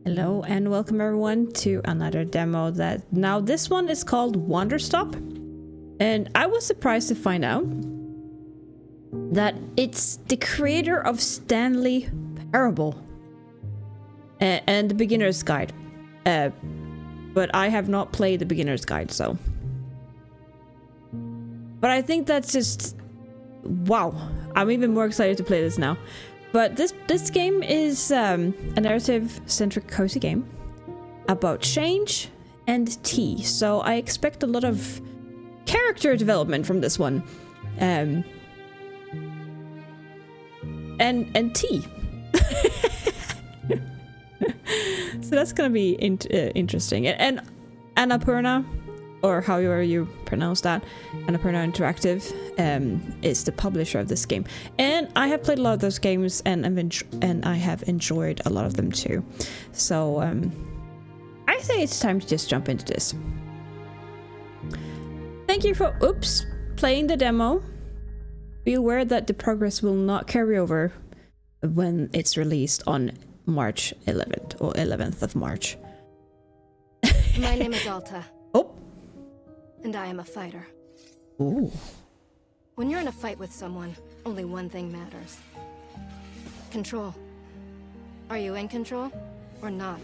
Hello and welcome everyone to another demo that now this one is called Wanderstop, and I was surprised to find out that it's the creator of Stanley Parable and the Beginner's Guide, but I have not played the Beginner's Guide, so but I think that's just wow. I'm even more excited to play this now. But this game is a narrative-centric cozy game about change and tea. So I expect a lot of character development from this one, and tea. So that's gonna be interesting. And Annapurna, or however you pronounce that, Annapurna Interactive, is the publisher of this game. And I have played a lot of those games, and I have enjoyed a lot of them too. So I say it's time to just jump into this. Thank you for playing the demo. Be aware that the progress will not carry over when it's released on March 11th or 11th of March. My name is Alta. Oh. And I am a fighter. Ooh. When you're in a fight with someone, only one thing matters. Control. Are you in control or not?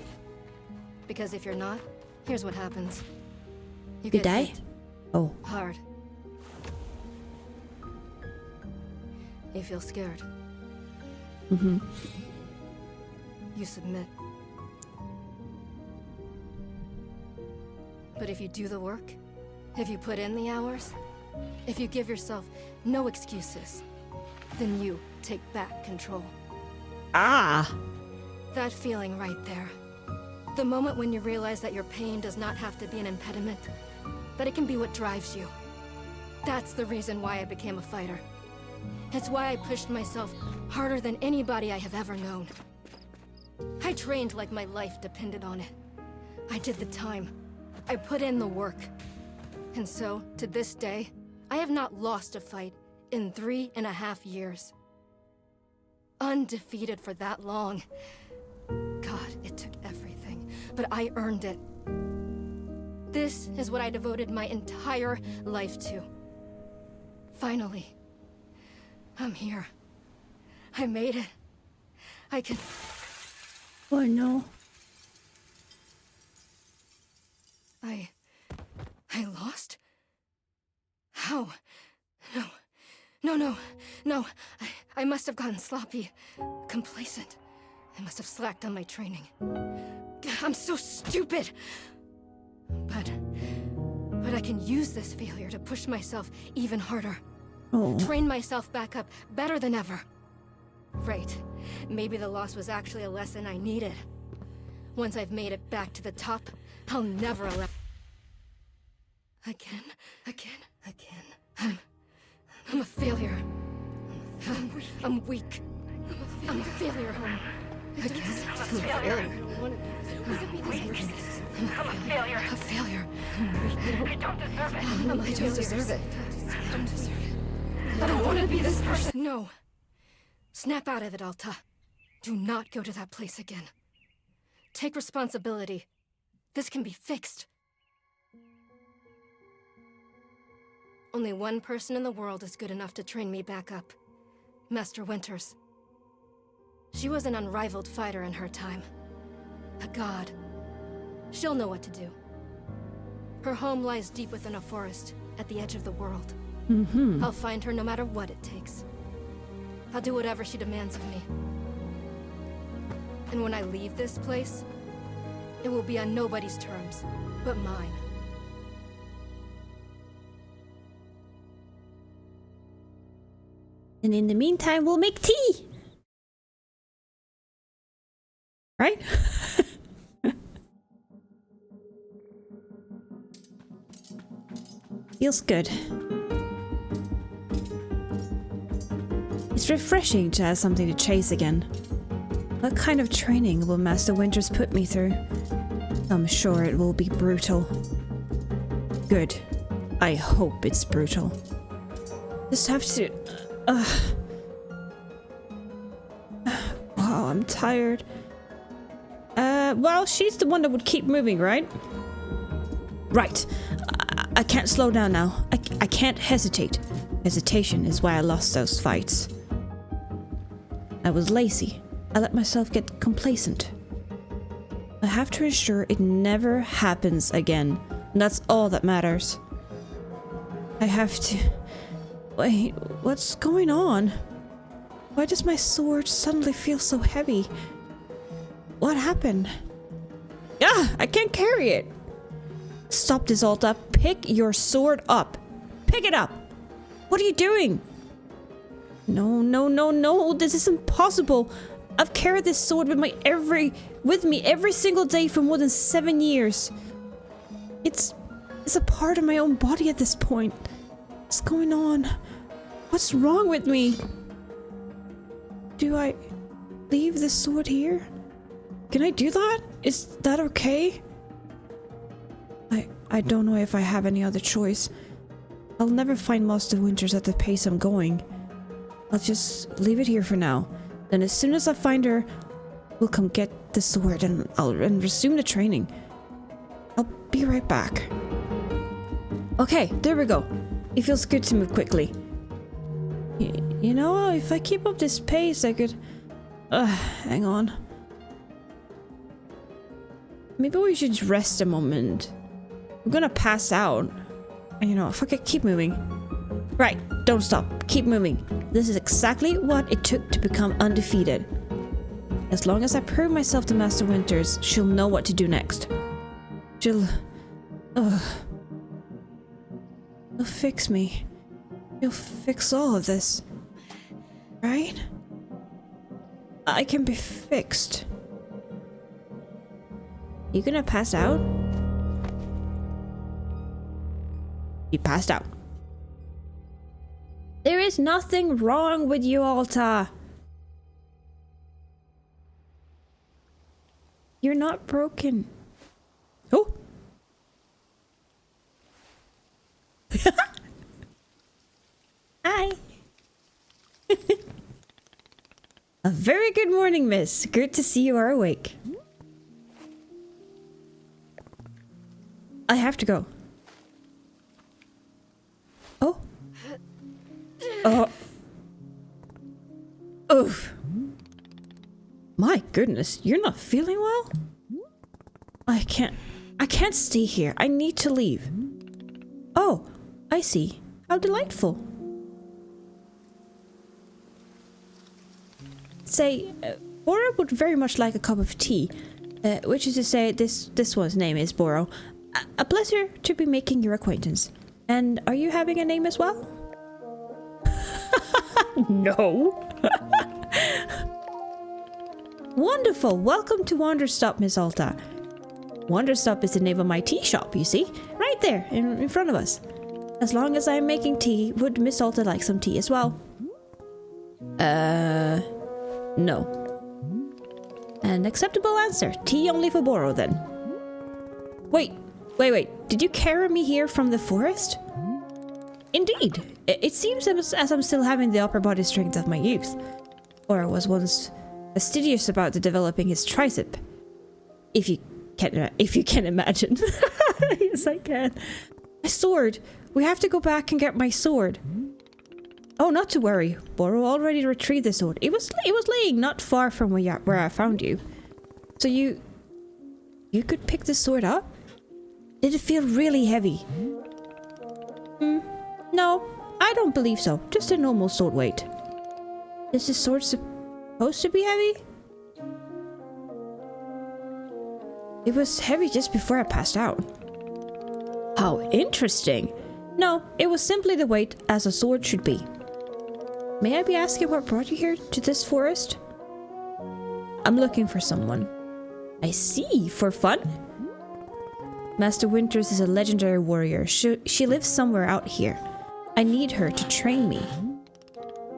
Because if you're not, here's what happens. You get die? hit. Oh. Hard. You feel scared. Mm-hmm. You submit. But if you do the work, if you put in the hours, if you give yourself no excuses, then you take back control. Ah! That feeling right there. The moment when you realize that your pain does not have to be an impediment, that it can be what drives you. That's the reason why I became a fighter. It's why I pushed myself harder than anybody I have ever known. I trained like my life depended on it. I did the time. I put in the work. And so, to this day, I have not lost a fight in 3.5 years. Undefeated for that long. God, it took everything, but I earned it. This is what I devoted my entire life to. Finally, I'm here. I made it. I can... Oh no. I lost? How? No. I must have gotten sloppy. Complacent. I must have slacked on my training. I'm so stupid! But I can use this failure to push myself even harder. Oh. Train myself back up better than ever. Right. Maybe the loss was actually a lesson I needed. Once I've made it back to the top, I'll never allow... Again. I'm a failure. I'm weak. I'm a failure. Again. I'm a failure. I'm a failure. A failure. You don't deserve it. I don't deserve it. I don't deserve it. I don't want to be this person. No. Snap out of it, Alta. Do not go to that place again. Take responsibility. This can be fixed. Only one person in the world is good enough to train me back up. Master Winters. She was an unrivaled fighter in her time. A god. She'll know what to do. Her home lies deep within a forest, at the edge of the world. Mm-hmm. I'll find her no matter what it takes. I'll do whatever she demands of me. And when I leave this place, it will be on nobody's terms, but mine. And in the meantime, we'll make tea! Right? Feels good. It's refreshing to have something to chase again. What kind of training will Master Winters put me through? I'm sure it will be brutal. Good. I hope it's brutal. Just have to... Wow, I'm tired. Well, she's the one that would keep moving, right? Right. I can't slow down now. I can't hesitate. Hesitation is why I lost those fights. I was lazy. I let myself get complacent. I have to ensure it never happens again. And that's all that matters. I have to... Wait, what's going on? Why does my sword suddenly feel so heavy? What happened? Ah, I can't carry it. Stop this, Alta. Pick your sword up. Pick it up. What are you doing? No, no, no, no. This is impossible. I've carried this sword with me every single day for more than 7 years. It's a part of my own body at this point. What's going on? What's wrong with me? Do I leave this sword here? Can I do that? Is that okay? I don't know if I have any other choice. I'll never find Master Winters at the pace I'm going. I'll just leave it here for now. Then as soon as I find her, we'll come get the sword and I'll resume the training. I'll be right back. Okay, there we go. It feels good to move quickly. You know, if I keep up this pace, I could... hang on. Maybe we should just rest a moment. I'm gonna pass out. And you know, fuck it, keep moving. Right, don't stop. Keep moving. This is exactly what it took to become undefeated. As long as I prove myself to Master Winters, she'll know what to do next. She'll fix me. She'll fix all of this. Right? I can be fixed. You gonna pass out? You passed out. There is nothing wrong with you, Alta. You're not broken. Oh. Hi. A very good morning, miss. Good to see you are awake. I have to go. Oh. Oh. Oof. My goodness, you're not feeling well? I can't stay here. I need to leave. Oh, I see. How delightful. Say, Boro would very much like a cup of tea. Which is to say, this one's name is Boro. A pleasure to be making your acquaintance. And are you having a name as well? No. Wonderful. Welcome to Wanderstop, Miss Alta. Wanderstop is the name of my tea shop, you see? Right there, in front of us. As long as I'm making tea, would Miss Alta like some tea as well? No. An acceptable answer. Tea only for Boro, then. Wait. Did you carry me here from the forest? Indeed. It seems as I'm still having the upper body strength of my youth. Boro was once fastidious about developing his tricep. If you can imagine. Yes, I can. My sword. We have to go back and get my sword. Oh, not to worry. Boro already retrieved the sword. It was laying not far from where I found you. So you could pick the sword up? Did it feel really heavy? No, I don't believe so. Just a normal sword weight. Is the sword supposed to be heavy? It was heavy just before I passed out. How interesting. No, it was simply the weight as a sword should be. May I be asking what brought you here to this forest? I'm looking for someone. I see. For fun? Master Winters is a legendary warrior. She lives somewhere out here. I need her to train me.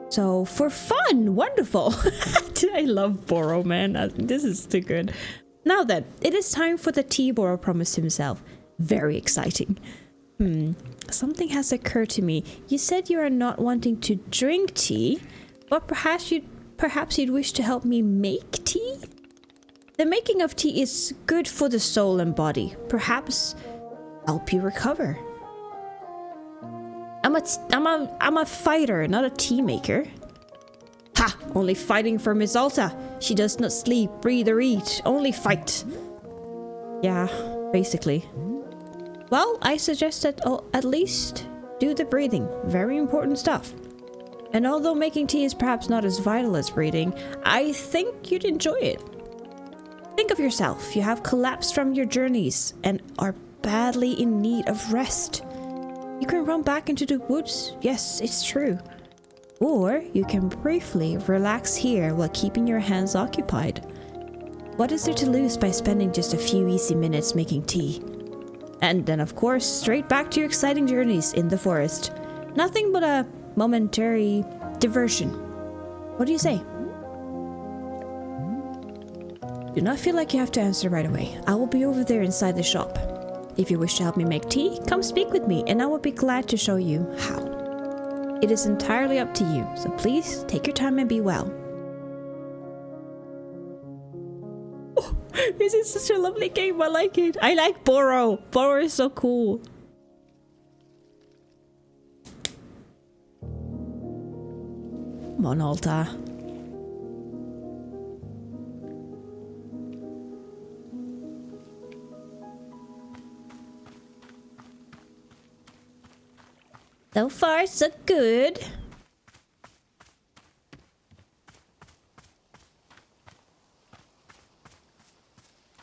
So, for fun! Wonderful! I love Boro, man. This is too good. Now then, it is time for the tea Boro promised himself. Very exciting. Something has occurred to me. You said you are not wanting to drink tea, but perhaps you'd wish to help me make tea? The making of tea is good for the soul and body. Perhaps help you recover. I'm a fighter, not a tea maker. Ha! Only fighting for Miss Alta. She does not sleep, breathe, or eat. Only fight. Yeah, basically. Well, I suggest that at least do the breathing. Very important stuff. And although making tea is perhaps not as vital as breathing, I think you'd enjoy it. Think of yourself. You have collapsed from your journeys and are badly in need of rest. You can run back into the woods. Yes, it's true. Or you can briefly relax here while keeping your hands occupied. What is there to lose by spending just a few easy minutes making tea? And then, of course, straight back to your exciting journeys in the forest. Nothing but a momentary diversion. What do you say? Do not feel like you have to answer right away. I will be over there inside the shop. If you wish to help me make tea, come speak with me and I will be glad to show you how. It is entirely up to you, so please take your time and be well. Oh, this is such a lovely game, I like it. I like Boro. Boro is so cool. Come on, Alta. So far, so good.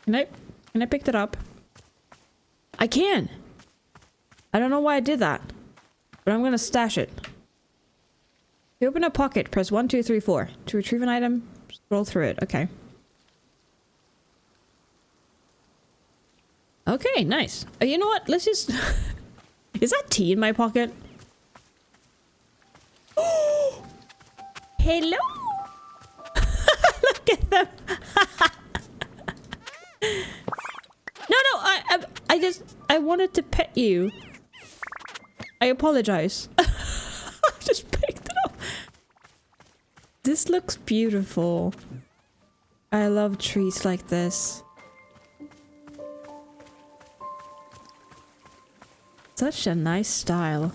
Can I pick that up? I can. I don't know why I did that, but I'm gonna stash it. To open a pocket, press 1, 2, 3, 4. To retrieve an item, scroll through it. Okay. Okay, nice. You know what? Let's just... Is that tea in my pocket? Hello! Look at them! No, I wanted to pet you. I apologize. I just picked it up. This looks beautiful. I love trees like this. Such a nice style.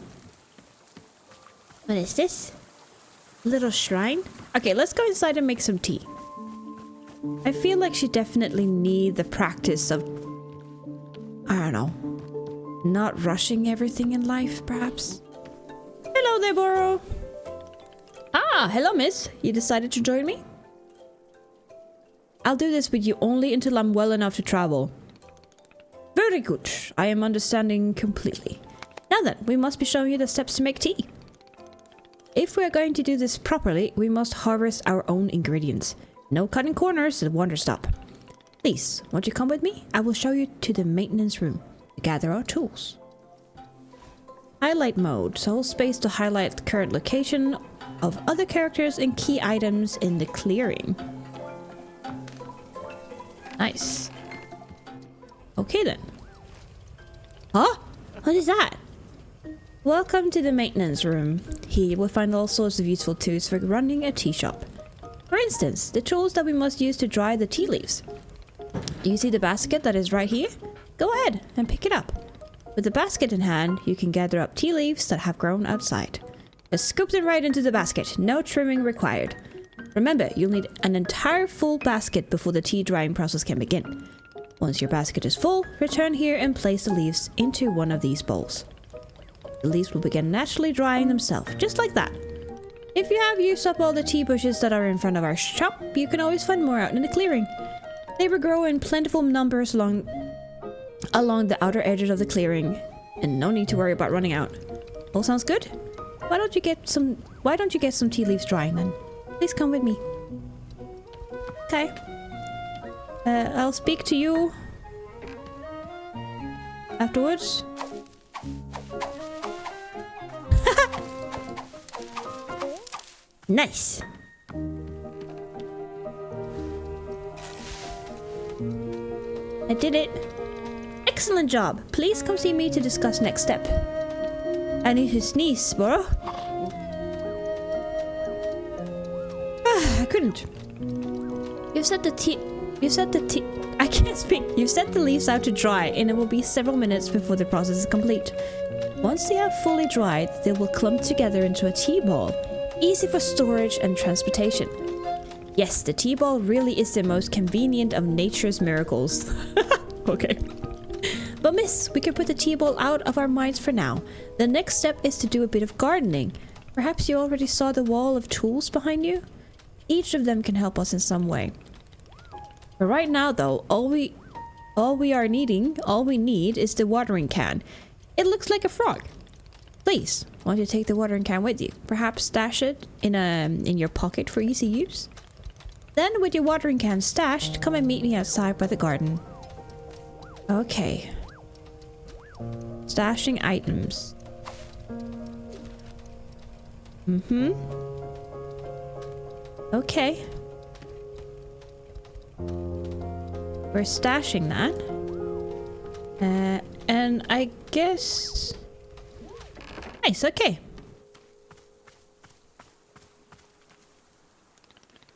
What is this? Little shrine? Okay, let's go inside and make some tea. I feel like she definitely needs the practice of, I don't know, not rushing everything in life, perhaps. Hello there, Boro. Ah, hello, miss. You decided to join me? I'll do this with you only until I'm well enough to travel. Very good. I am understanding completely. Now then, we must be showing you the steps to make tea. If we are going to do this properly, we must harvest our own ingredients. No cutting corners at Wanderstop. Please, won't you come with me? I will show you to the maintenance room to gather our tools. Highlight mode. So hold space to highlight the current location of other characters and key items in the clearing. Nice. Okay then. Huh? What is that? Welcome to the maintenance room. Here you will find all sorts of useful tools for running a tea shop. For instance, the tools that we must use to dry the tea leaves. Do you see the basket that is right here? Go ahead and pick it up. With the basket in hand, you can gather up tea leaves that have grown outside. Just scoop them right into the basket, no trimming required. Remember, you'll need an entire full basket before the tea drying process can begin. Once your basket is full, return here and place the leaves into one of these bowls. The leaves will begin naturally drying themselves, just like that. If you have used up all the tea bushes that are in front of our shop, you can always find more out in the clearing. They will grow in plentiful numbers along the outer edges of the clearing, and no need to worry about running out. All sounds good? Why don't you get some tea leaves drying then? Please come with me. Okay. I'll speak to you afterwards. Nice. I did it. Excellent job. Please come see me to discuss next step. I need to sneeze, Boro. I couldn't. You've set the tea... You set the I can't speak. You set the leaves out to dry, and it will be several minutes before the process is complete. Once they have fully dried, they will clump together into a tea ball, easy for storage and transportation. Yes, the tea ball really is the most convenient of nature's miracles. Okay. But miss, we can put the tea ball out of our minds for now. The next step is to do a bit of gardening. Perhaps you already saw the wall of tools behind you? Each of them can help us in some way. But right now though, all we need is the watering can. It looks like a frog. Please, why don't you take the watering can with you? Perhaps stash it in your pocket for easy use? Then with your watering can stashed, come and meet me outside by the garden. Okay. Stashing items. Okay. We're stashing that. And I guess... Nice, okay.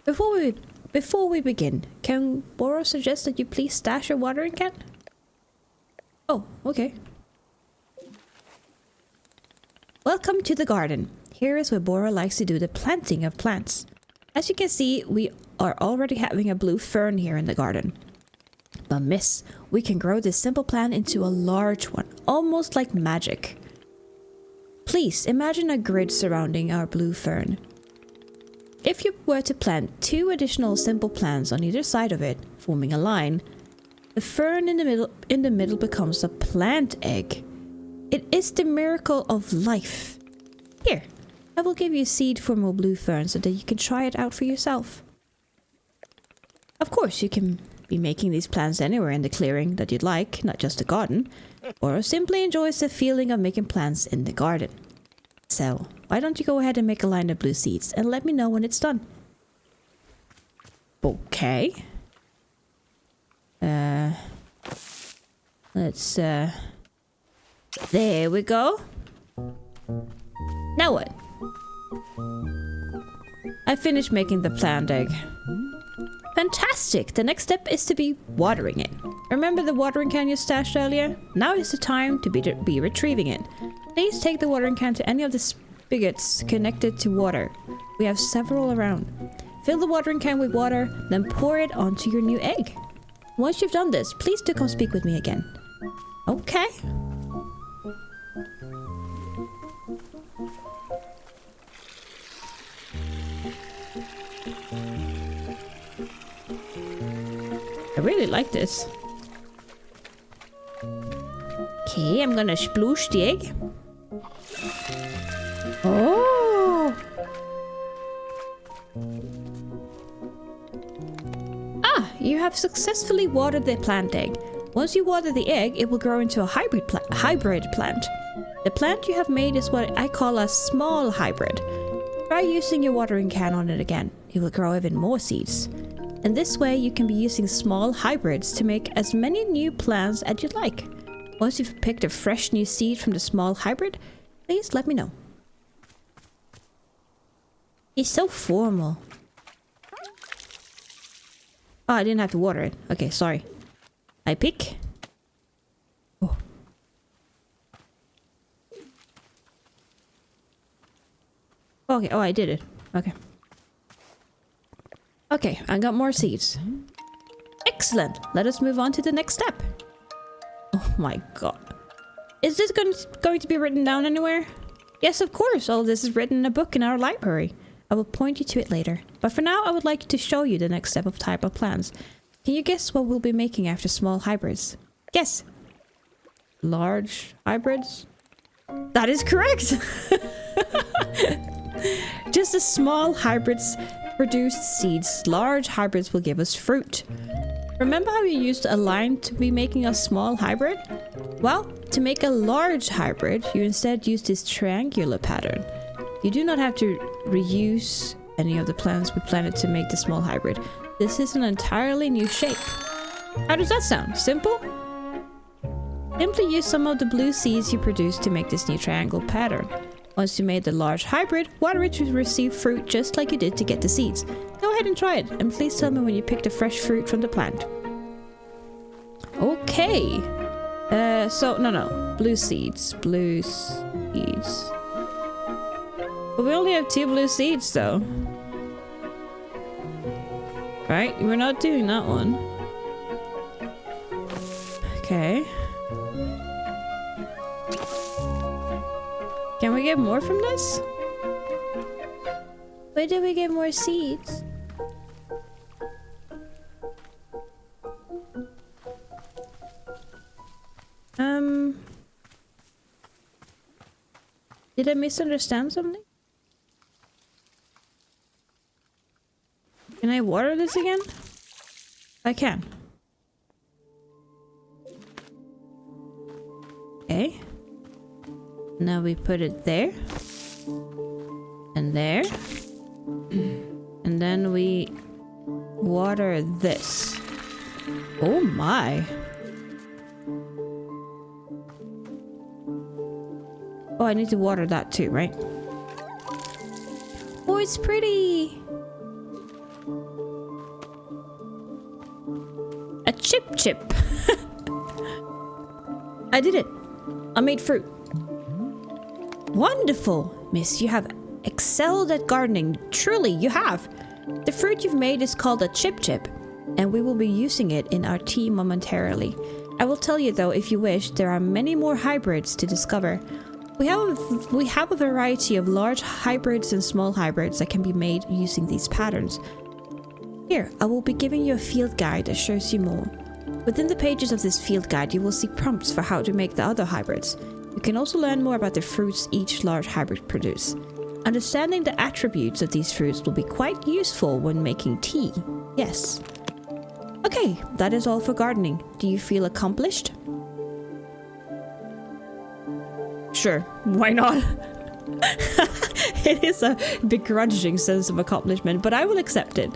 Before we begin, can Boro suggest that you please stash your watering can? Oh, okay. Welcome to the garden. Here is where Boro likes to do the planting of plants. As you can see, we are already having a blue fern here in the garden. But miss, we can grow this simple plant into a large one, almost like magic. Please imagine a grid surrounding our blue fern. If you were to plant 2 additional simple plants on either side of it, forming a line, the fern in the middle becomes a plant egg. It is the miracle of life. Here, I will give you a seed for more blue fern so that you can try it out for yourself. Of course, you can be making these plants anywhere in the clearing that you'd like, not just the garden, or simply enjoys the feeling of making plants in the garden. So, why don't you go ahead and make a line of blue seeds and let me know when it's done. Okay. Let's, there we go. Now what? I finished making the plant egg. Fantastic! The next step is to be watering it. Remember the watering can you stashed earlier? Now is the time to be retrieving it. Please take the watering can to any of the spigots connected to water. We have several around. Fill the watering can with water, then pour it onto your new egg. Once you've done this, please do come speak with me again. Okay. I really like this. Okay, I'm gonna sploosh the egg. Oh! Ah, you have successfully watered the plant egg. Once you water the egg, it will grow into a hybrid plant. The plant you have made is what I call a small hybrid. Try using your watering can on it again. It will grow even more seeds. In this way, you can be using small hybrids to make as many new plants as you'd like. Once you've picked a fresh new seed from the small hybrid, please let me know. He's so formal. Oh, I didn't have to water it. Okay, sorry. I pick. Oh. Okay, oh, I did it. Okay. Okay, I got more seeds. Excellent! Let us move on to the next step. Oh my god. Is this going to be written down anywhere? Yes, of course. All this is written in a book in our library. I will point you to it later. But for now, I would like to show you the next step of type of plants. Can you guess what we'll be making after small hybrids? Guess! Large hybrids? That is correct! Just as small hybrids produced seeds, large hybrids will give us fruit. Remember how you used a line to be making a small hybrid? Well, to make a large hybrid, you instead use this triangular pattern. You do not have to reuse any of the plants we planted to make the small hybrid. This is an entirely new shape. How does that sound? Simple? Simply use some of the blue seeds you produced to make this new triangle pattern. Once you made the large hybrid, water it to receive fruit just like you did to get the seeds. Go ahead and try it, and please tell me when you pick the fresh fruit from the plant. Okay. So, no. Blue seeds. Blue seeds. But we only have 2 blue seeds, though. Right? We're not doing that one. Okay. Can we get more from this? Where did we get more seeds? Did I misunderstand something? Can I water this again? I can. Okay. Now we put it there. And there. And then we water this. Oh my. Oh, I need to water that too, right? Oh, it's pretty. A chip. I did it. I made fruit. Wonderful, miss. You have excelled at gardening. Truly, you have. The fruit you've made is called a chip, and we will be using it in our tea momentarily. I will tell you though, if you wish, there are many more hybrids to discover. We have a variety of large hybrids and small hybrids that can be made using these patterns. Here, I will be giving you a field guide that shows you more. Within the pages of this field guide, you will see prompts for how to make the other hybrids. You can also learn more about the fruits each large hybrid produce. Understanding the attributes of these fruits will be quite useful when making tea. Yes. Okay, that is all for gardening. Do you feel accomplished? Sure, why not? It is a begrudging sense of accomplishment, but I will accept it.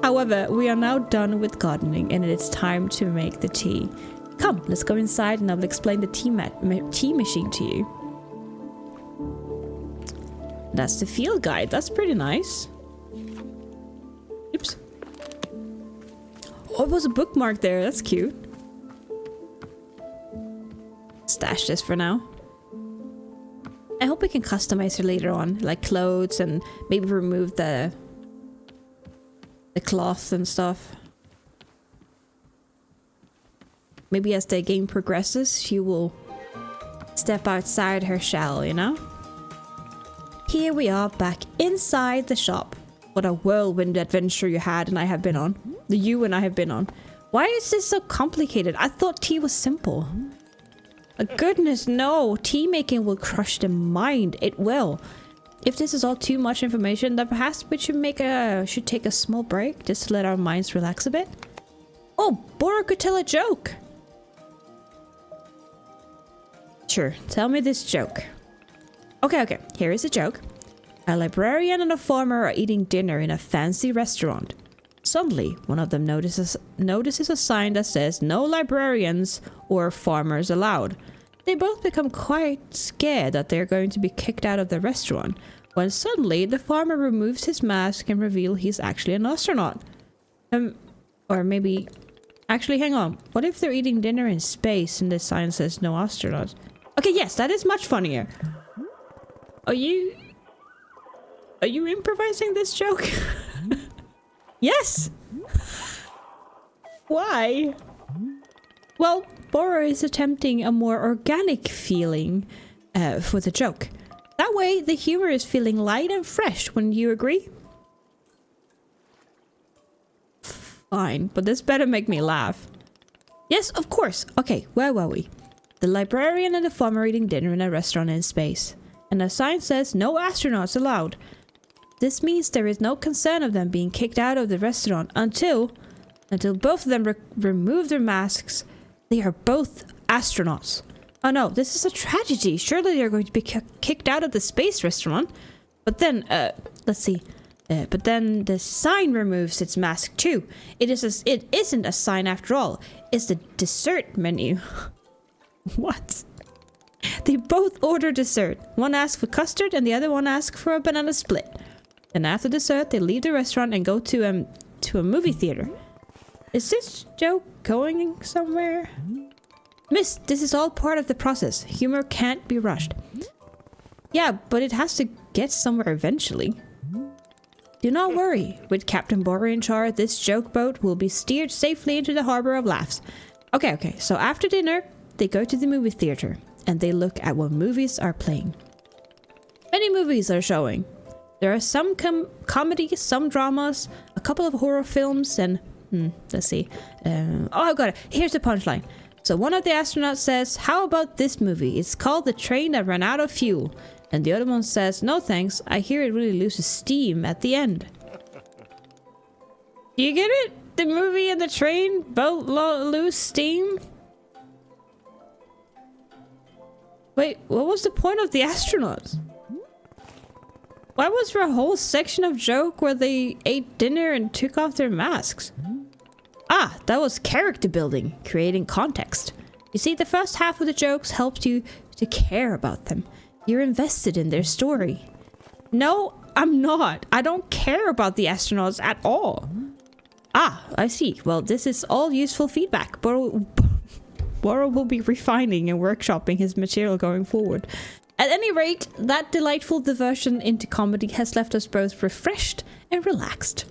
However, we are now done with gardening and it is time to make the tea. Come, let's go inside and I will explain the tea machine to you. That's the field guide. That's pretty nice. Oops. Oh, it was a bookmark there. That's cute. Stash this for now. I hope we can customize her later on, like clothes and maybe remove the cloth and stuff. Maybe as the game progresses, she will step outside her shell, you know? Here we are back inside the shop. What a whirlwind adventure you had and I have been on. You and I have been on. Why is this so complicated? I thought tea was simple. Goodness, no. Tea making will crush the mind. It will. If this is all too much information, then perhaps we should take a small break just to let our minds relax a bit. Oh, Bora could tell a joke. Sure, tell me this joke. Okay, here is a joke. A librarian and a farmer are eating dinner in a fancy restaurant. Suddenly, one of them notices a sign that says no librarians or farmers allowed. They both become quite scared that they're going to be kicked out of the restaurant, when suddenly the farmer removes his mask and reveals he's actually an astronaut. Or maybe... Actually, hang on. What if they're eating dinner in space and the sign says no astronauts? Okay, yes, that is much funnier. Are you improvising this joke? Yes! Why? Well, Bora is attempting a more organic feeling for the joke. That way, the humor is feeling light and fresh, wouldn't you agree? Fine, but this better make me laugh. Yes, of course. Okay, where were we? The librarian and the farmer are eating dinner in a restaurant in space. And the sign says no astronauts allowed. This means there is no concern of them being kicked out of the restaurant until both of them remove their masks. They are both astronauts. Oh no, this is a tragedy. Surely they're going to be kicked out of the space restaurant. But then, let's see. But then the sign removes its mask too. It isn't a sign after all. It's the dessert menu. What? They both order dessert. One asks for custard and the other one asks for a banana split. And after dessert, they leave the restaurant and go to a movie theater. Is this joke going somewhere? Miss, this is all part of the process. Humor can't be rushed. Yeah, but it has to get somewhere eventually. Do not worry. With Captain Borra in charge, this joke boat will be steered safely into the harbor of laughs. Okay. So after dinner, they go to the movie theater and they look at what movies are playing. Many movies are showing. There are some comedies, some dramas, a couple of horror films, and let's see. Oh, I got it. Here's the punchline. So one of the astronauts says, "How about this movie? It's called The Train That Ran Out of Fuel." And the other one says, "No thanks. I hear it really loses steam at the end." Do you get it? The movie and the train both lose steam? Wait, what was the point of the astronauts? Why was there a whole section of joke where they ate dinner and took off their masks? Ah, that was character building, creating context. You see, the first half of the jokes helped you to care about them. You're invested in their story. No, I'm not. I don't care about the astronauts at all. Ah, I see. Well, this is all useful feedback. Borra will be refining and workshopping his material going forward. At any rate, that delightful diversion into comedy has left us both refreshed and relaxed.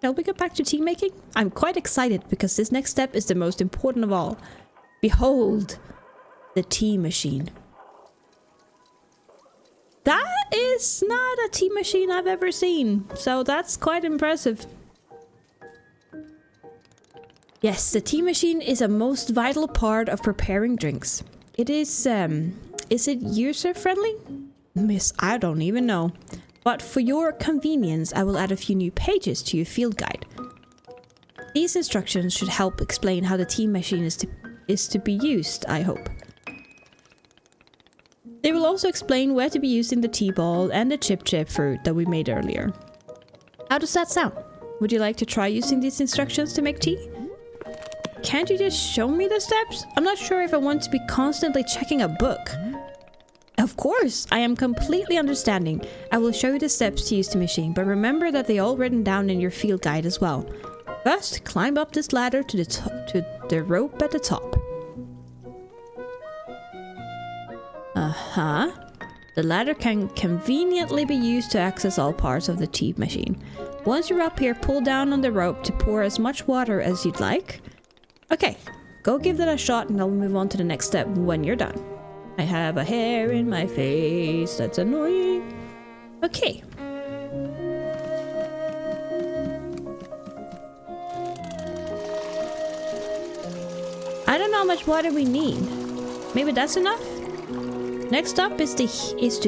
Shall we get back to tea making? I'm quite excited because this next step is the most important of all. Behold, the tea machine. That is not a tea machine I've ever seen, so that's quite impressive. Yes, the tea machine is a most vital part of preparing drinks. It is it user-friendly? Miss, I don't even know. But for your convenience, I will add a few new pages to your field guide. These instructions should help explain how the tea machine is to be used, I hope. They will also explain where to be using the tea ball and the chip fruit that we made earlier. How does that sound? Would you like to try using these instructions to make tea? Can't you just show me the steps? I'm not sure if I want to be constantly checking a book. Of course, I am completely understanding. I will show you the steps to use the machine, but remember that they're all written down in your field guide as well. First, climb up this ladder to the rope at the top. The ladder can conveniently be used to access all parts of the tea machine. Once you're up here, pull down on the rope to pour as much water as you'd like. Okay, go give that a shot and I'll move on to the next step when you're done. I have a hair in my face, that's annoying. Okay. I don't know how much water we need. Maybe that's enough? Next up is to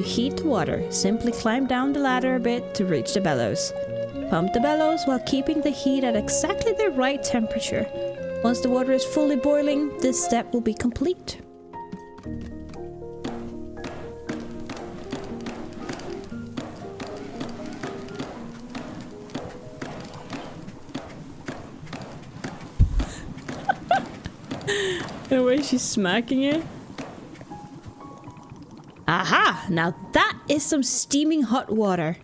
heat the water. Simply climb down the ladder a bit to reach the bellows. Pump the bellows while keeping the heat at exactly the right temperature. Once the water is fully boiling, this step will be complete. The way she's smacking it. Aha! Now that is some steaming hot water.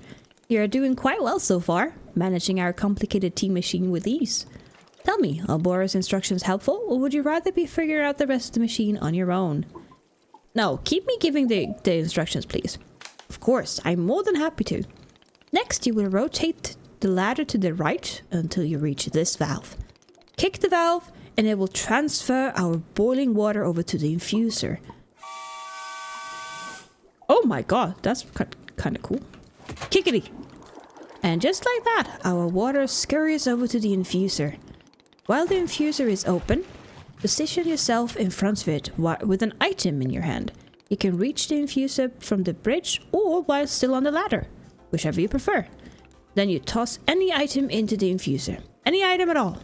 You are doing quite well so far, managing our complicated tea machine with ease. Tell me, are Borra's instructions helpful, or would you rather be figuring out the rest of the machine on your own? No, keep me giving the instructions, please. Of course, I'm more than happy to. Next, you will rotate the ladder to the right until you reach this valve. Kick the valve, and it will transfer our boiling water over to the infuser. Oh my god, that's kind of cool. Kickity! And just like that, our water scurries over to the infuser. While the infuser is open, position yourself in front of it with an item in your hand. You can reach the infuser from the bridge or while still on the ladder, whichever you prefer. Then you toss any item into the infuser. Any item at all.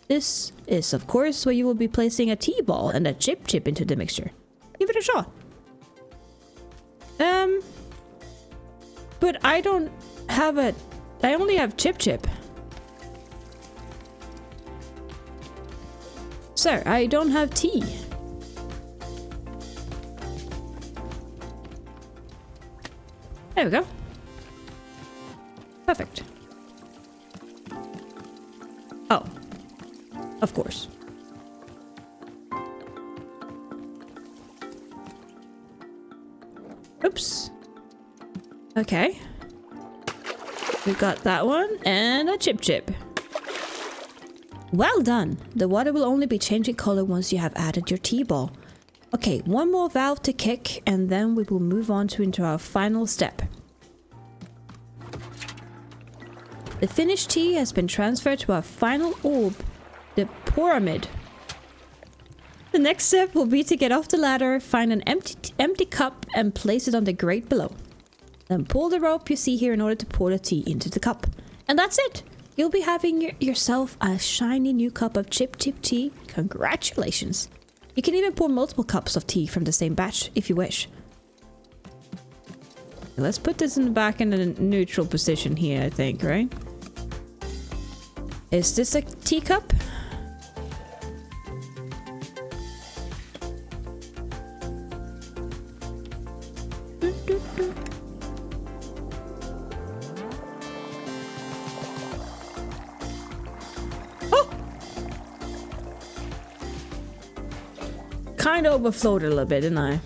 This is, of course, where you will be placing a tea ball and a chip into the mixture. Give it a shot. But I don't have I only have chip. Sir, I don't have tea. There we go. Perfect. Oh. Of course. Oops. Okay. We got that one and a chip. Well done. The water will only be changing color once you have added your tea ball. Okay, one more valve to kick and then we will move on into our final step. The finished tea has been transferred to our final orb, the pyramid. The next step will be to get off the ladder, find an empty cup and place it on the grate below. Then pull the rope you see here in order to pour the tea into the cup. And that's it! You'll be having yourself a shiny new cup of chip tea. Congratulations! You can even pour multiple cups of tea from the same batch if you wish. Let's put this back in a neutral position here, I think, right? Is this a teacup? Kind of overflowed a little bit, didn't I?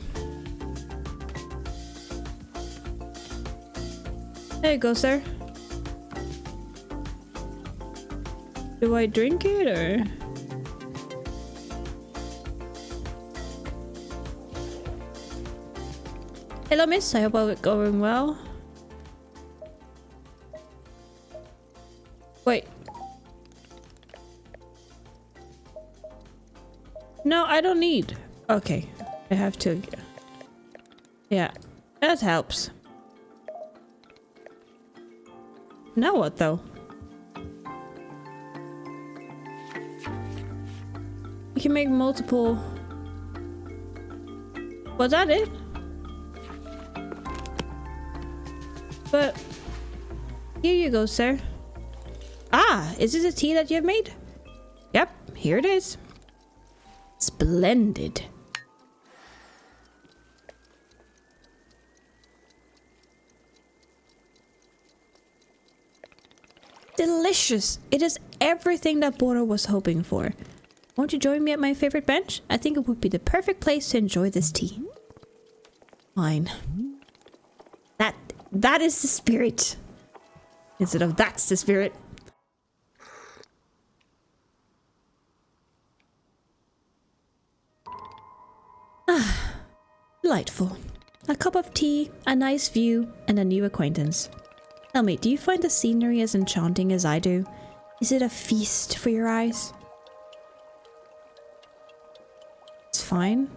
There you go, sir. Do I drink it or? Hello, miss. I hope all is going well. Wait. No, I don't need. Okay, I have to. Yeah, that helps. Now what though? You can make multiple. Was that it? But here you go, sir. Ah, is this a tea that you have made? Yep, here it is. Splendid. Delicious. It is everything that Bora was hoping for. Won't you join me at my favorite bench? I think it would be the perfect place to enjoy this tea. Fine. That is the spirit. Instead of that's the spirit. Ah, delightful. A cup of tea, a nice view, and a new acquaintance. Tell me, do you find the scenery as enchanting as I do? Is it a feast for your eyes? It's fine.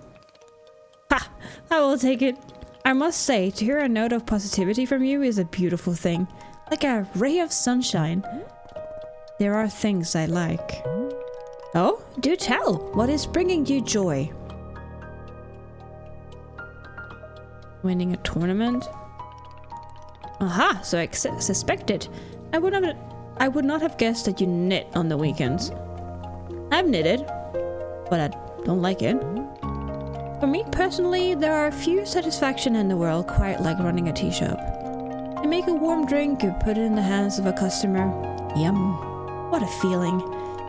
Ha! I will take it. I must say, to hear a note of positivity from you is a beautiful thing. Like a ray of sunshine. There are things I like. Oh, do tell. What is bringing you joy? Winning a tournament? Aha, so I suspected. I would not have guessed that you knit on the weekends. I've knitted, but I don't like it. For me personally, there are few satisfaction in the world quite like running a tea shop. You make a warm drink, you put it in the hands of a customer. Yum. What a feeling.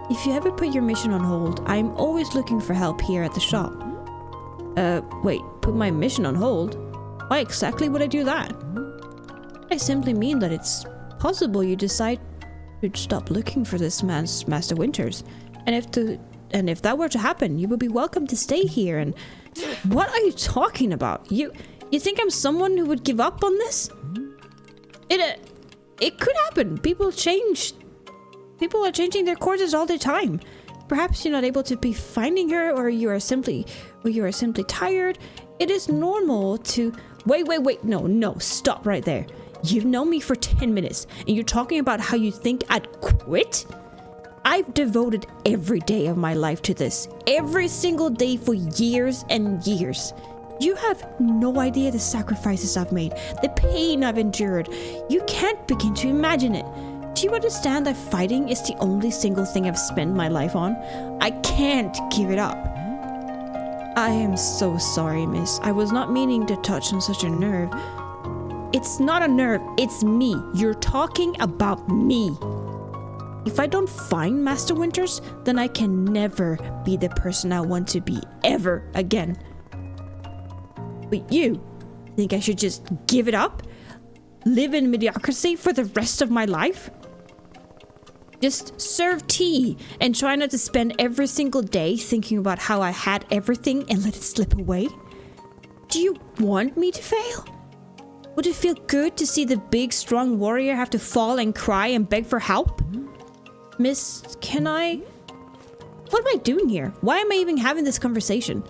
If you ever put your mission on hold, I'm always looking for help here at the shop. Wait, put my mission on hold? Why exactly would I do that? I simply mean that it's possible you decide to stop looking for this man's Master Winters. And if that were to happen, you would be welcome to stay here and... What are you talking about? You think I'm someone who would give up on this? It could happen. People change. People are changing their courses all the time. Perhaps you're not able to be finding her, or you are simply tired. It is normal to... Wait. No, stop right there. You've known me for 10 minutes, and you're talking about how you think I'd quit? I've devoted every day of my life to this. Every single day for years and years. You have no idea the sacrifices I've made, the pain I've endured. You can't begin to imagine it. Do you understand that fighting is the only single thing I've spent my life on? I can't give it up. I am so sorry, miss. I was not meaning to touch on such a nerve. It's not a nerve, it's me. You're talking about me. If I don't find Master Winters, then I can never be the person I want to be ever again. But you think I should just give it up? Live in mediocrity for the rest of my life? Just serve tea and try not to spend every single day thinking about how I had everything and let it slip away? Do you want me to fail? Would it feel good to see the big strong warrior have to fall and cry and beg for help? Miss, can I... What am I doing here? Why am I even having this conversation?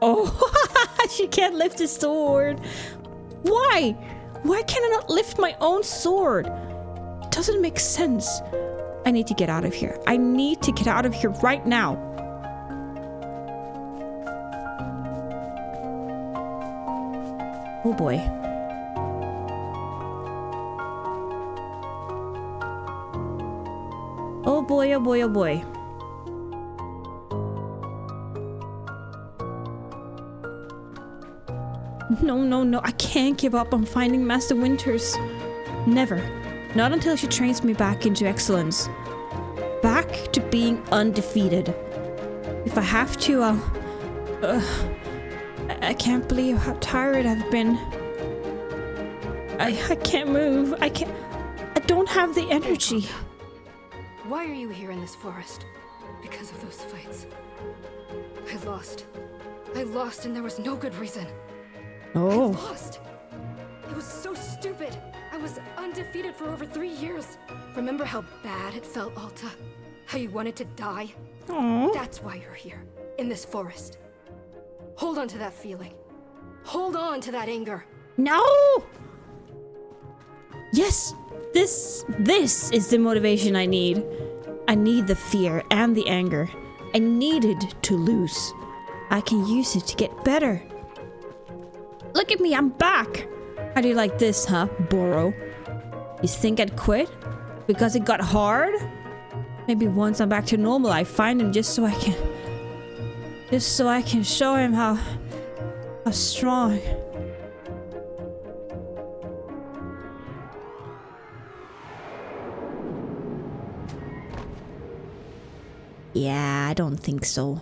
Oh, she can't lift his sword. Why? Why can I not lift my own sword? It doesn't make sense. I need to get out of here. I need to get out of here right now. Oh boy. Oh boy, oh boy, oh boy. No, no, no, I can't give up on finding Master Winters. Never. Not until she trains me back into excellence. Back to being undefeated. If I have to, I'll... I can't believe how tired I've been. I can't move. I don't have the energy. Why are you here in this forest? Because of those fights. I lost. I lost and there was no good reason. Oh. I lost. It was so stupid. I was undefeated for over 3 years. Remember how bad it felt, Alta? How you wanted to die? Aww. That's why you're here, in this forest. Hold on to that feeling. Hold on to that anger. No! Yes! This is the motivation I need. I need the fear and the anger. I needed to lose. I can use it to get better. Look at me, I'm back! How do you like this, huh, Boro? You think I'd quit? Because it got hard? Maybe once I'm back to normal, I find him just so I can show him how strong. Yeah, I don't think so.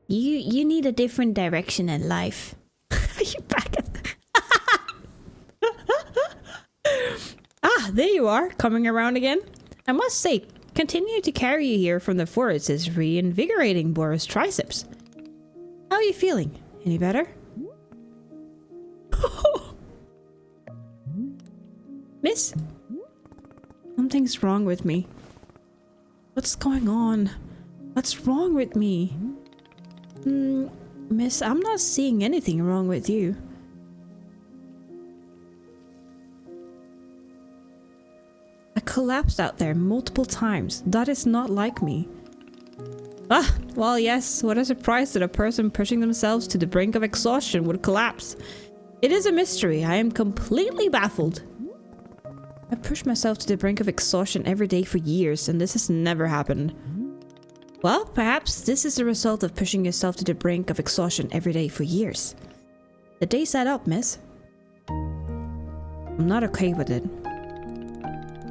You need a different direction in life. Are you back at Ah, there you are, coming around again. I must say, continuing to carry you here from the forest is reinvigorating Bora's triceps. How are you feeling? Any better? Miss? Something's wrong with me. What's going on? What's wrong with me? Miss, I'm not seeing anything wrong with you. I collapsed out there multiple times. That is not like me. Ah, well yes, what a surprise that a person pushing themselves to the brink of exhaustion would collapse. It is a mystery. I am completely baffled. I pushed myself to the brink of exhaustion every day for years, and this has never happened. Well, perhaps this is the result of pushing yourself to the brink of exhaustion every day for years. The days add up, miss. I'm not okay with it.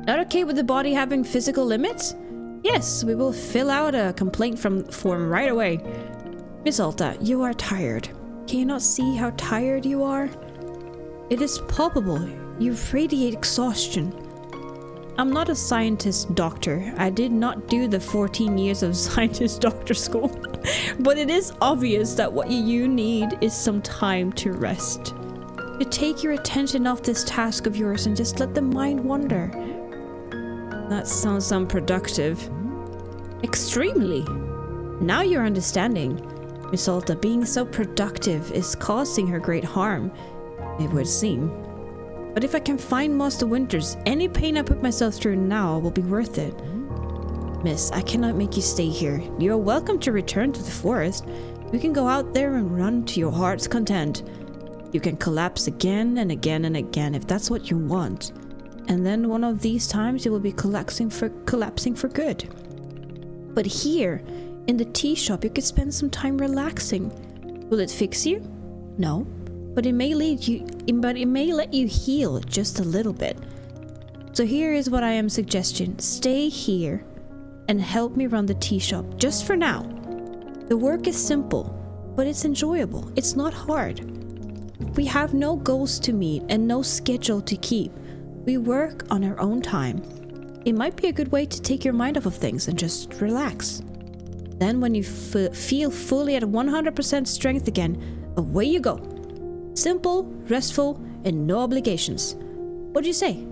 Not okay with the body having physical limits? Yes, we will fill out a complaint form right away. Miss Alta, you are tired. Can you not see how tired you are? It is palpable. You radiate exhaustion. I'm not a scientist doctor. I did not do the 14 years of scientist doctor school. But it is obvious that what you need is some time to rest. To take your attention off this task of yours and just let the mind wander. That sounds unproductive. Extremely. Now you're understanding. Miss Alta, being so productive is causing her great harm, it would seem. But if I can find Master Winters, any pain I put myself through now will be worth it. Miss, I cannot make you stay here. You are welcome to return to the forest. You can go out there and run to your heart's content. You can collapse again and again and again if that's what you want. And then one of these times you will be collapsing for good. But here, in the tea shop, you could spend some time relaxing. Will it fix you? No, but it may let you heal just a little bit. So here is what I am suggesting. Stay here and help me run the tea shop just for now. The work is simple, but it's enjoyable. It's not hard. We have no goals to meet and no schedule to keep. We work on our own time. It might be a good way to take your mind off of things and just relax. Then when you feel fully at 100% strength again, away you go. Simple, restful, and no obligations. What do you say?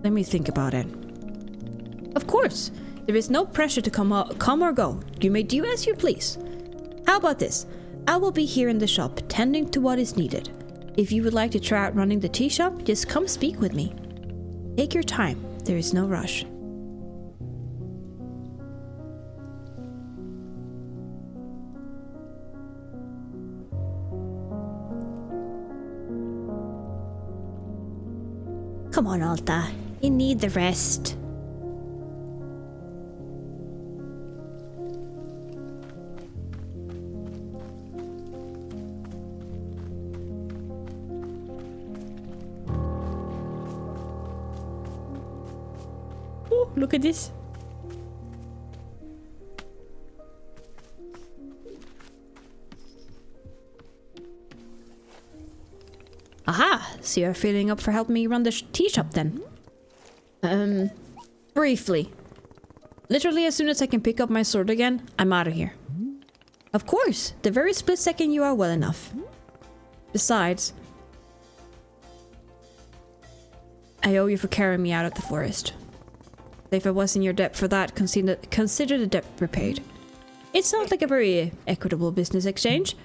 Let me think about it. Of course, there is no pressure to come or go. You may do as you please. How about this? I will be here in the shop, tending to what is needed. If you would like to try out running the tea shop, just come speak with me. Take your time. There is no rush. Come on, Alta. You need the rest. Oh, look at this. Aha! So you're feeling up for helping me run the tea shop then? Briefly. Literally as soon as I can pick up my sword again, I'm out of here. Of course, the very split second you are well enough. Besides, I owe you for carrying me out of the forest. If I was in your debt for that, consider the debt repaid. It sounds like a very equitable business exchange.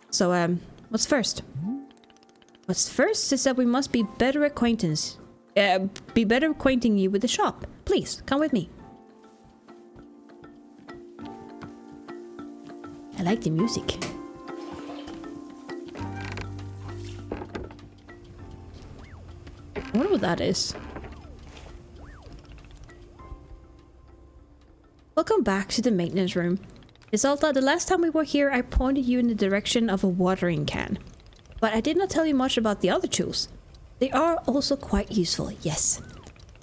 So, what's first? What's first is that we must be better acquainting you with the shop. Please, come with me. I like the music. I wonder what that is. Welcome back to the maintenance room. Miss Alta, the last time we were here, I pointed you in the direction of a watering can. But I did not tell you much about the other tools. They are also quite useful, yes.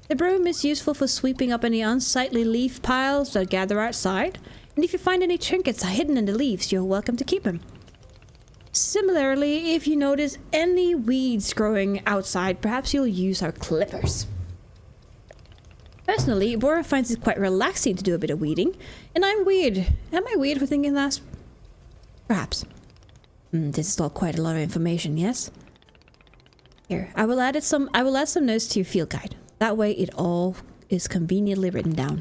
The broom is useful for sweeping up any unsightly leaf piles that gather outside, and if you find any trinkets hidden in the leaves, you're welcome to keep them. Similarly, if you notice any weeds growing outside, perhaps you'll use our clippers. Personally, Bora finds it quite relaxing to do a bit of weeding, and I'm weird. Am I weird for thinking that? Perhaps. This is all quite a lot of information, yes? Here, I will add some notes to your field guide. That way it all is conveniently written down.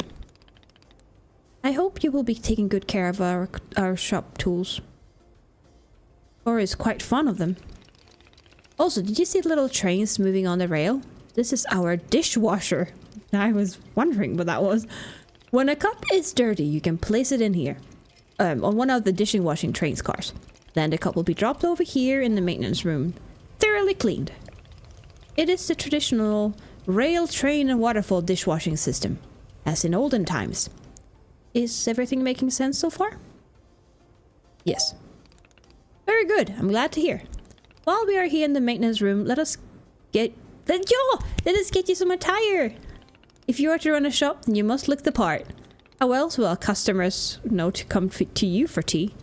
I hope you will be taking good care of our shop tools. Bora is quite fond of them. Also, did you see the little trains moving on the rail? This is our dishwasher. I was wondering what that was. When a cup is dirty, you can place it in here. On one of the dishwashing train's cars. Then the cup will be dropped over here in the maintenance room, thoroughly cleaned. It is the traditional rail, train and waterfall dishwashing system, as in olden times. Is everything making sense so far? Yes. Very good, I'm glad to hear. While we are here in the maintenance room, let us get you some attire. If you are to run a shop, then you must look the part. How else will our customers know to come to you for tea?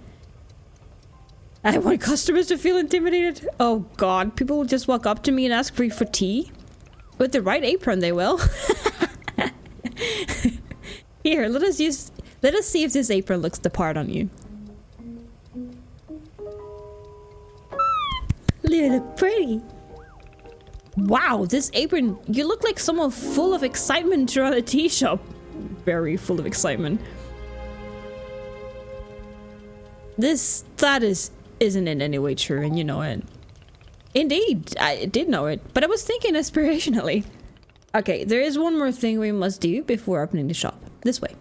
I want customers to feel intimidated. Oh god, people will just walk up to me and ask for tea. With the right apron, they will. Here, let us see if this apron looks the part on you. You look pretty. Wow, this apron, you look like someone full of excitement to run a tea shop. Very full of excitement. That isn't in any way true, and you know it. Indeed, I did know it, but I was thinking aspirationally. Okay, there is one more thing we must do before opening the shop. This way.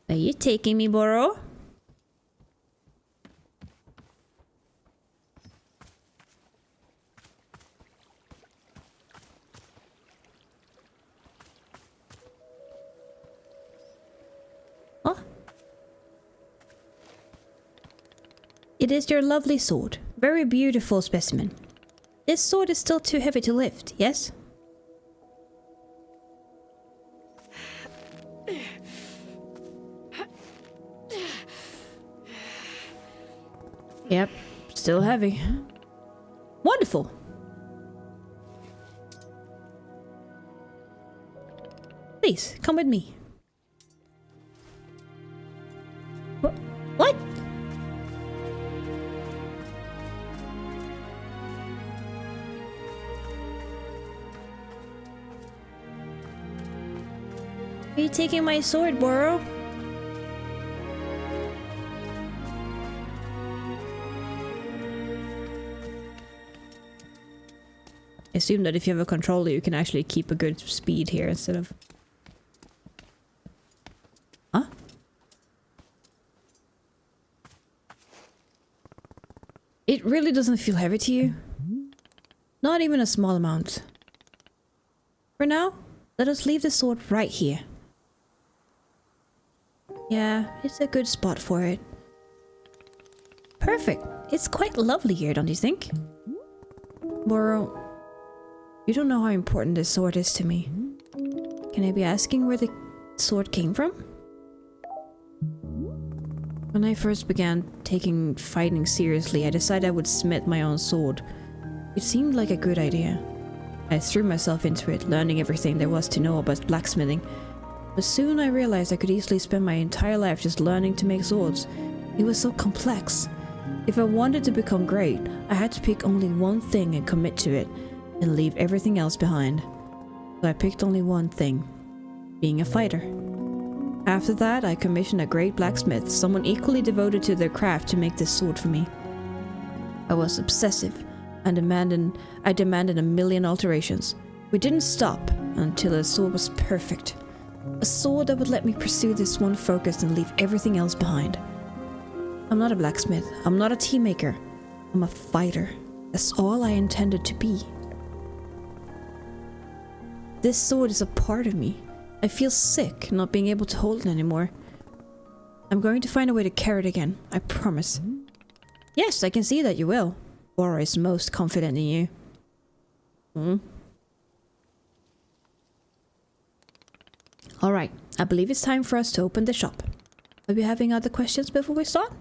Are you taking me, Boro? It is your lovely sword. Very beautiful specimen. This sword is still too heavy to lift, yes? Yep, still heavy. Wonderful. Please, come with me. What? Are you taking my sword, Boro? I assume that if you have a controller, you can actually keep a good speed here instead of... Huh? It really doesn't feel heavy to you? Not even a small amount. For now, let us leave the sword right here. Yeah, it's a good spot for it. Perfect. It's quite lovely here, don't you think? Boro, you don't know how important this sword is to me. Can I be asking where the sword came from? When I first began taking fighting seriously, I decided I would smith my own sword. It seemed like a good idea. I threw myself into it, learning everything there was to know about blacksmithing. But soon I realized I could easily spend my entire life just learning to make swords. It was so complex. If I wanted to become great, I had to pick only one thing and commit to it, and leave everything else behind. So I picked only one thing: being a fighter. After that, I commissioned a great blacksmith, someone equally devoted to their craft, to make this sword for me. I was obsessive and I demanded a million alterations. We didn't stop until the sword was perfect. A sword that would let me pursue this one focus and leave everything else behind. I'm not a blacksmith. I'm not a tea maker. I'm a fighter. That's all I intended to be. This sword is a part of me. I feel sick not being able to hold it anymore. I'm going to find a way to carry it again. I promise. Yes, I can see that you will. Boro is most confident in you. Alright, I believe it's time for us to open the shop. Are you having other questions before we start?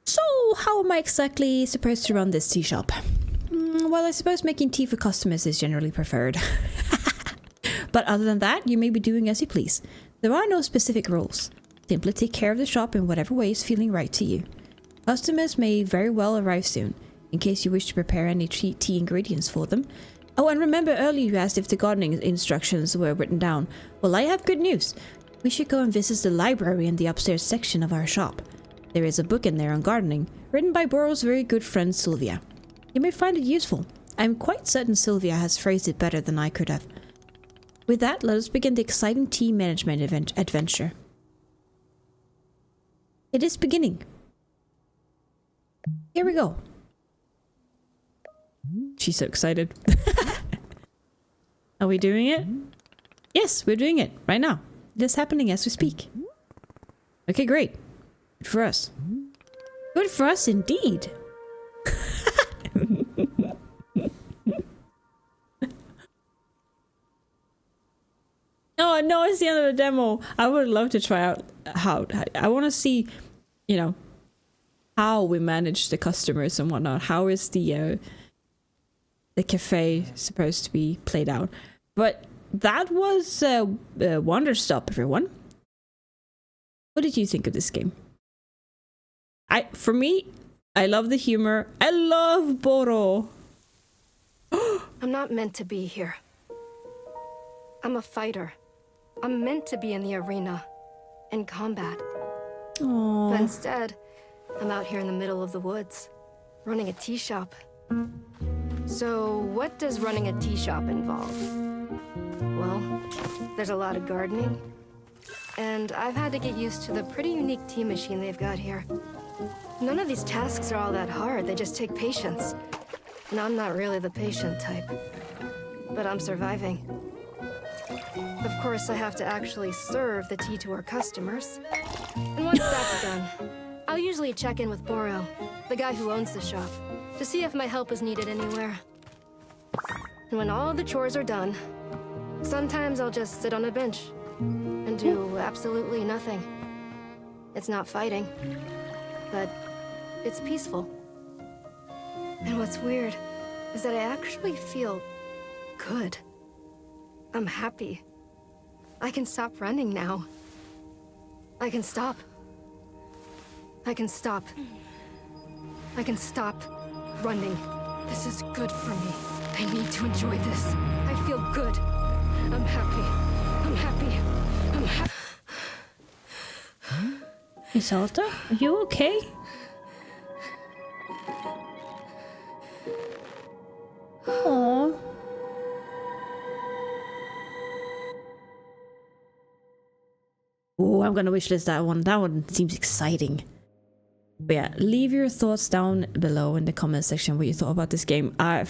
So, how am I exactly supposed to run this tea shop? Well, I suppose making tea for customers is generally preferred. But other than that, you may be doing as you please. There are no specific rules. Simply take care of the shop in whatever way is feeling right to you. Customers may very well arrive soon, in case you wish to prepare any tea ingredients for them. Oh, and remember earlier you asked if the gardening instructions were written down. Well, I have good news. We should go and visit the library in the upstairs section of our shop. There is a book in there on gardening, written by Boro's very good friend Sylvia. You may find it useful. I'm quite certain Sylvia has phrased it better than I could have. With that, let us begin the exciting tea management adventure. It is beginning. Here we go. She's so excited. Are we doing it? Yes, we're doing it right now. It is happening as we speak. Okay, great. Good for us. Good for us indeed. Oh, no, it's the end of the demo. I would love to try out how I want to see, you know, how we manage the customers and whatnot. How is the cafe supposed to be played out? But that was Wanderstop, everyone. What did you think of this game? For me, I love the humor. I love Boro. I'm not meant to be here. I'm a fighter. I'm meant to be in the arena, in combat. Aww. But instead, I'm out here in the middle of the woods, running a tea shop. So, what does running a tea shop involve? Well, there's a lot of gardening, and I've had to get used to the pretty unique tea machine they've got here. None of these tasks are all that hard, they just take patience. And I'm not really the patient type, but I'm surviving. Of course, I have to actually serve the tea to our customers. And once that's done, I'll usually check in with Boro, the guy who owns the shop, to see if my help is needed anywhere. And when all the chores are done, sometimes I'll just sit on a bench and do absolutely nothing. It's not fighting, but it's peaceful. And what's weird is that I actually feel good. I'm happy. I can stop running now. I can stop. I can stop. I can stop running. This is good for me. I need to enjoy this. I feel good. I'm happy. I'm happy. I'm happy. Miss Alta, are you okay? Aww. Oh, I'm gonna wishlist that one. That one seems exciting. But yeah, leave your thoughts down below in the comment section what you thought about this game. I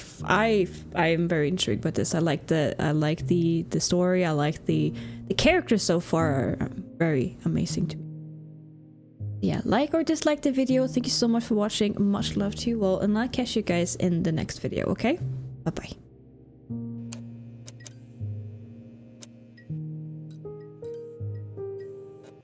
am very intrigued by this. I like the story. I like the characters so far are very amazing to me. Yeah, like or dislike the video. Thank you so much for watching. Much love to you all, and I'll catch you guys in the next video. Okay, bye bye.